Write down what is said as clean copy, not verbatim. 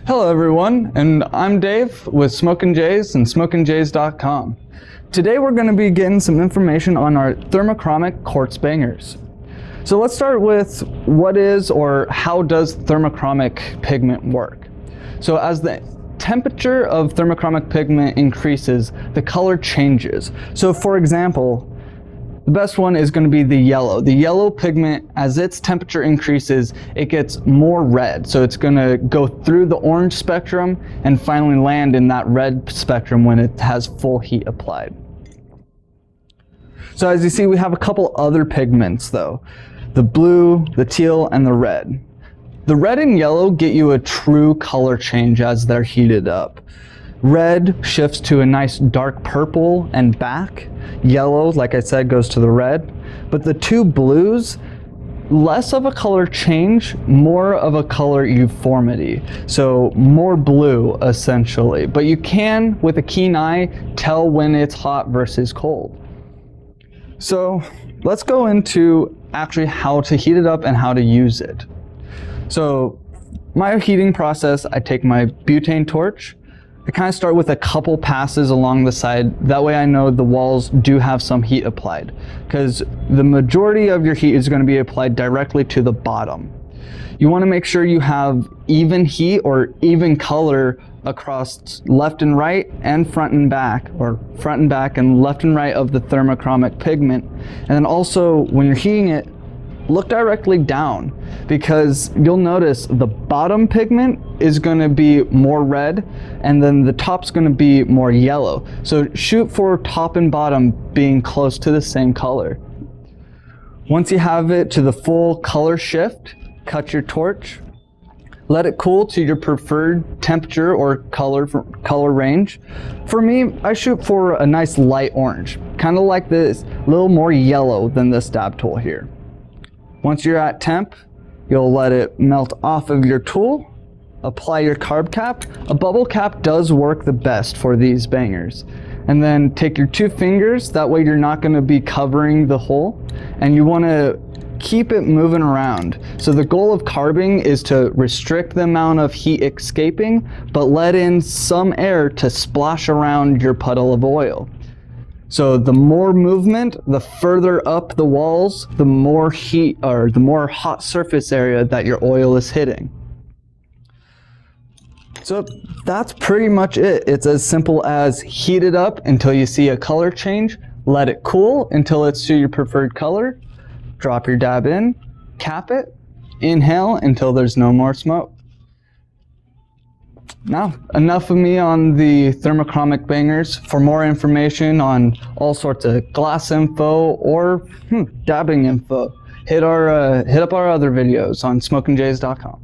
Hello everyone, and I'm Dave with Smokin' Jays and SmokinJays.com. Today we're going to be getting some information on our ThermoChromic quartz bangers. So let's start with what is or how does thermochromic pigment work. So as the temperature of thermochromic pigment increases, the color changes. So for example, the best one is going to be the yellow. The yellow pigment, as its temperature increases, it gets more red. So it's going to go through the orange spectrum and finally land in that red spectrum when it has full heat applied. So as you see, we have a couple other pigments though. The blue, the teal, and the red. The red and yellow get you a true color change as they're heated up. Red shifts to a nice dark purple and back. Yellow, like I said, goes to the red. But the two blues, less of a color change, more of a color uniformity. So more blue, essentially. But you can, with a keen eye, tell when it's hot versus cold. So let's go into actually how to heat it up and how to use it. So my heating process, I take my butane torch. I kind of start with a couple passes along the side. That way I know the walls do have some heat applied, because the majority of your heat is going to be applied directly to the bottom. You want to make sure you have even heat or even color across left and right and front and back, or front and back and left and right of the thermochromic pigment. And then also when you're heating it, look directly down, because you'll notice the bottom pigment is going to be more red and then the top's going to be more yellow. So shoot for top and bottom being close to the same color. Once you have it to the full color shift, cut your torch, let it cool to your preferred temperature or color range. For me, I shoot for a nice light orange, kind of like this, a little more yellow than this dab tool here. Once you're at temp, you'll let it melt off of your tool, apply your carb cap. A bubble cap does work the best for these bangers. And then take your two fingers, that way you're not going to be covering the hole, and you want to keep it moving around. So the goal of carbing is to restrict the amount of heat escaping, but let in some air to splash around your puddle of oil. So the more movement, the further up the walls, the more heat or the more hot surface area that your oil is hitting. So that's pretty much it. It's as simple as heat it up until you see a color change, let it cool until it's to your preferred color, drop your dab in, cap it, inhale until there's no more smoke. Now, enough of me on the thermochromic bangers. For more information on all sorts of glass info or dabbing info, hit up our other videos on SmokinJays.com.